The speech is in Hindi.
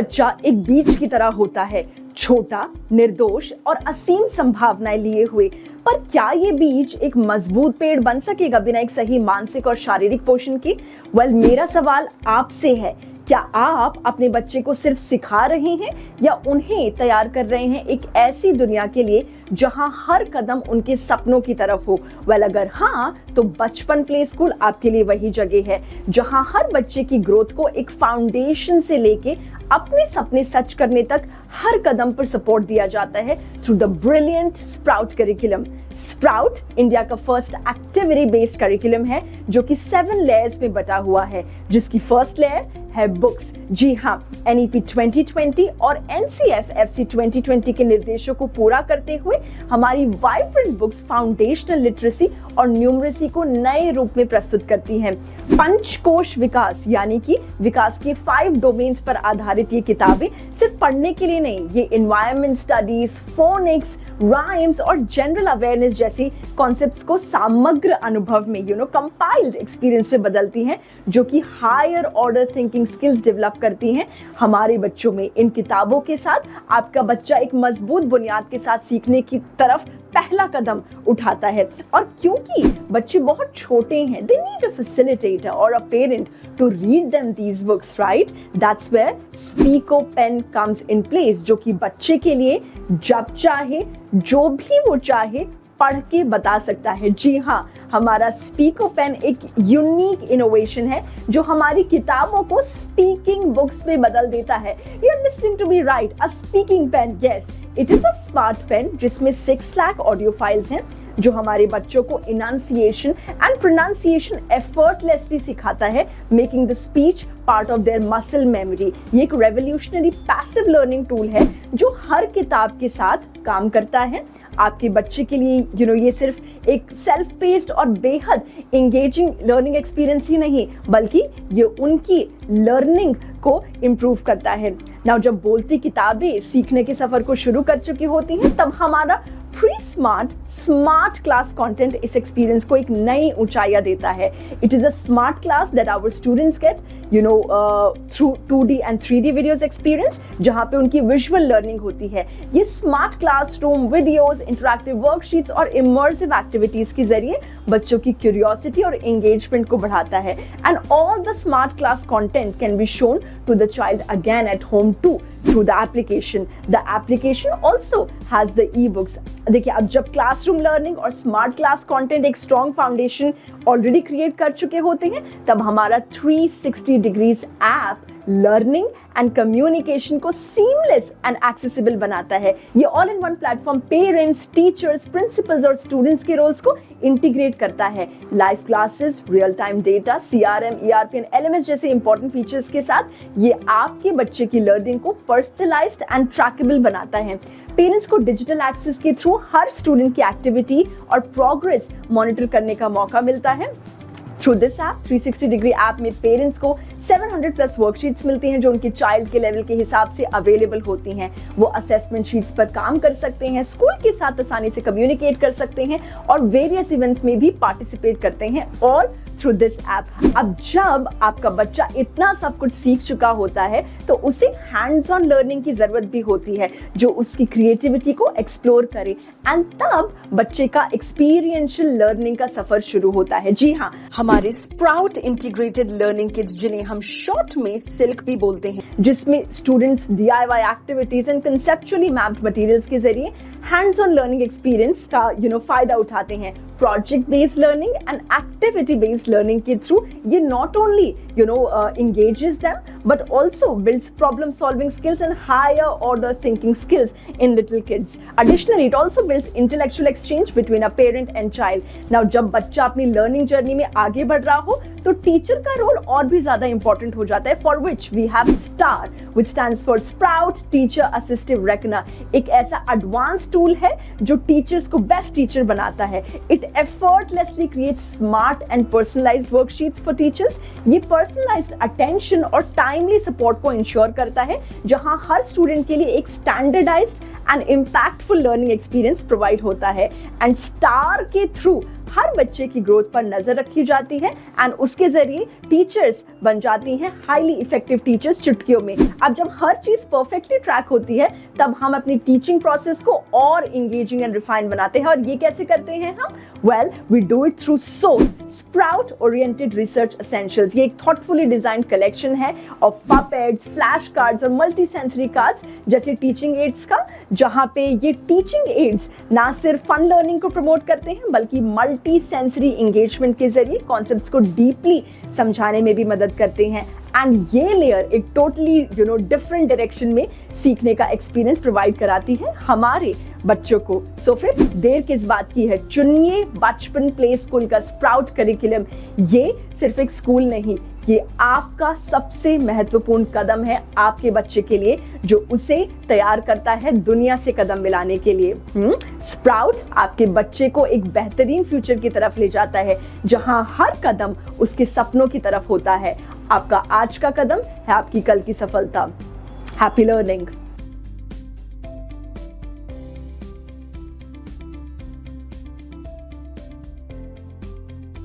बच्चा एक बीज की तरह होता है, छोटा, निर्दोष और असीम संभावनाएं लिए हुए। पर क्या ये बीज एक मजबूत पेड़ बन सकेगा बिना एक सही मानसिक और शारीरिक पोषण के? मेरा सवाल आपसे है, क्या आप अपने बच्चे को सिर्फ सिखा रहे हैं या उन्हें तैयार कर रहे हैं एक ऐसी दुनिया के लिए जहां हर कदम उनके सपनों की तरफ हो? अगर हाँ, तो बचपन प्ले स्कूल आपके लिए वही जगह है जहां हर बच्चे की ग्रोथ को एक फाउंडेशन से लेके अपने सपने सच करने तक हर कदम पर सपोर्ट दिया जाता है through the brilliant sprout curriculum. Sprout India का फर्स्ट एक्टिविटी बेस्ड करिकुलम है जो कि 7 लेयर्स में बटा हुआ है, जिसकी फर्स्ट लेयर है बुक्स। जी हाँ, NEP 2020 और NCF FC 2020 के निर्देशों को पूरा करते हुए हमारी वाइब्रेंट बुक्स फाउंडेशनल लिटरेसी और न्यूमरेसी को नए रूप में प्रस्तुत करती हैं। पंचकोश विकास यानी कि विकास के 5 डोमेन्स पर आधारित ये किताबें सिर्फ पढ़ने के लिए नहीं, ये एनवायरनमेंट स्टडीज, फोनिक्स, राइम्स और जनरल अवेयरनेस जैसी कॉन्सेप्ट्स को समग्र अनुभव में कंपाइल्ड एक्सपीरियंस में बदलती हैं, जो कि higher order thinking skills develop करती हैं हमारे बच्चों में। इन किताबों के साथ आपका बच्चा एक मजबूत बुनियाद के साथ सीखने की तरफ पहला कदम उठाता है। और क्योंकि बच्चे बहुत छोटे हैं, they need a facilitator or a parent to read them these books, right? That's where Speako Pen comes in place, जो कि बच्चे के लिए जब चाहे, जो भी वो चाहे, पढ़ के बता सकता है। जी हाँ, हमारा स्पीको पेन एक यूनिक इनोवेशन है जो हमारी किताबों को स्पीकिंग बुक्स में बदल देता है। You are listening to me right, a speaking pen. Yes, it is a smart pen जिसमें 6 लाख ऑडियो फाइल्स हैं, जो हमारे बच्चों को इनंसिएशन एंड प्रोनाउंसिएशन एफर्टलेसली सिखाता है, making the speech part of their muscle memory. ये एक रेवोल्यूशनरी पैसिव लर्निंग टूल है जो हर किताब के साथ काम करता है। आपके बच्चे के लिए ये सिर्फ एक सेल्फ पेस्ड और बेहद एंगेजिंग लर्निंग एक्सपीरियंस ही नहीं, बल्कि ये उनकी लर्निंग को इम्प्रूव करता है। नाउ, जब बोलती किताबें सीखने के सफर को शुरू कर चुकी होती हैं, तब हमारा प्री स्मार्ट क्लास कंटेंट इस एक्सपीरियंस को एक नई ऊंचाइयां देता है। It is a smart class that our students get through 2D and 3D videos experience, जहां पे उनकी विजुअल लर्निंग होती है। ये smart classroom videos, interactive worksheets और इमर्सिव एक्टिविटीज के जरिए बच्चों की क्यूरियोसिटी और एंगेजमेंट को बढ़ाता है। And all the smart class content can be shown to the child again at home too through the application. The application also has the e-books. देखिए, अब जब क्लासरूम लर्निंग और स्मार्ट क्लास कंटेंट एक स्ट्रॉन्ग फाउंडेशन ऑलरेडी क्रिएट कर चुके होते हैं, तब हमारा 360 degrees app learning and communication को सीमलेस एंड एक्सेसिबल बनाता है। ये all in one platform parents, teachers, principles और स्टूडेंट्स के रोल्स को इंटीग्रेट करता है। Live classes, real time data, CRM, ERP and LMS जैसे इंपॉर्टेंट फीचर्स के साथ ये आपके बच्चे की लर्निंग को पर्सनलाइज्ड एंड ट्रैकेबल बनाता है। पेरेंट्स को डिजिटल एक्सेस के थ्रू हर स्टूडेंट की एक्टिविटी और प्रोग्रेस मॉनिटर करने का मौका मिलता है। Through this app, 360 degree app में पेरेंट्स को 700 प्लस वर्कशीट्स मिलती हैं जो उनके चाइल्ड के लेवल के हिसाब से अवेलेबल होती हैं। वो असेसमेंट शीट्स पर काम कर सकते हैं, स्कूल के साथ आसानी से कम्युनिकेट कर सकते हैं और वेरियस इवेंट्स में भी पार्टिसिपेट करते हैं, और थ्रू दिस ऐप। अब जब आपका बच्चा इतना सब कुछ सीख चुका होता है, तो उसे हैंड्स ऑन लर्निंग की जरूरत भी होती है जो उसकी क्रिएटिविटी को एक्सप्लोर करे, एंड तब बच्चे का एक्सपीरियंशियल लर्निंग का सफर शुरू होता है। जी हाँ, हमारे स्प्राउट इंटीग्रेटेड लर्निंग किट्स, जिन्हें हम शॉर्ट में सिल्क भी बोलते हैं, जिसमें students DIY activities and conceptually mapped materials के जरिए हैंड्स ऑन लर्निंग एक्सपीरियंस का फायदा उठाते हैं। Project based learning and activity based learning के थ्रू ये not only engages them but also builds problem solving skills and higher order thinking skills in little kids. Additionally, it also builds intellectual exchange between a parent and child. Now, जब बच्चा अपनी लर्निंग जर्नी में आगे बढ़ रहा हो, तो टीचर का रोल और भी ज्यादा इंपॉर्टेंट हो जाता है, for which we have STAR, which stands for Sprout Teacher Assistive Reckoner. एक ऐसा एडवांस टूल है जो टीचर्स को बेस्ट टीचर बनाता है। It effortlessly creates smart and personalized worksheets for teachers. ये पर्सनलाइज्ड अटेंशन और टाइमली सपोर्ट को इंश्योर करता है, जहां हर स्टूडेंट के लिए एक standardised and impactful learning experience provide होता है। एंड स्टार के थ्रू हर बच्चे की ग्रोथ पर नजर रखी जाती है एंड उसके जरिए टीचर्स बन जाती हैं हाईली इफेक्टिव टीचर्स चुटकियों में। अब जब हर चीज परफेक्टली ट्रैक होती है तब हम अपनी टीचिंग प्रोसेस को और इंगेजिंग एंड रिफाइन बनाते हैं। और ये कैसे करते हैं हम? Well, we do it through sprout oriented research essentials. ये एक थॉटफुली डिजाइन कलेक्शन है ऑफ पपेट्स, फ्लैश कार्ड्स और मल्टी सेंसरी कार्ड्स जैसे टीचिंग एड्स का, जहां पे ये टीचिंग एड्स ना सिर्फ फन लर्निंग को प्रमोट करते हैं बल्कि मल्टी सेंसरी एंगेजमेंट के जरिए कॉन्सेप्ट्स को डीपली समझाने में भी मदद करते हैं। एंड ये लेयर एक टोटली डिफरेंट डायरेक्शन में सीखने का एक्सपीरियंस प्रोवाइड कराती है हमारे बच्चों को। सो फिर देर किस बात की है, चुनिए बचपन प्ले स्कूल का स्प्राउट करिकुलम। ये सिर्फ एक स्कूल नहीं, ये आपका सबसे महत्वपूर्ण कदम है आपके बच्चे के लिए, जो उसे तैयार करता है दुनिया से कदम मिलाने के लिए। स्प्राउट आपके बच्चे को एक बेहतरीन फ्यूचर की तरफ ले जाता है, जहां हर कदम उसके सपनों की तरफ होता है। आपका आज का कदम है आपकी कल की सफलता। Happy learning.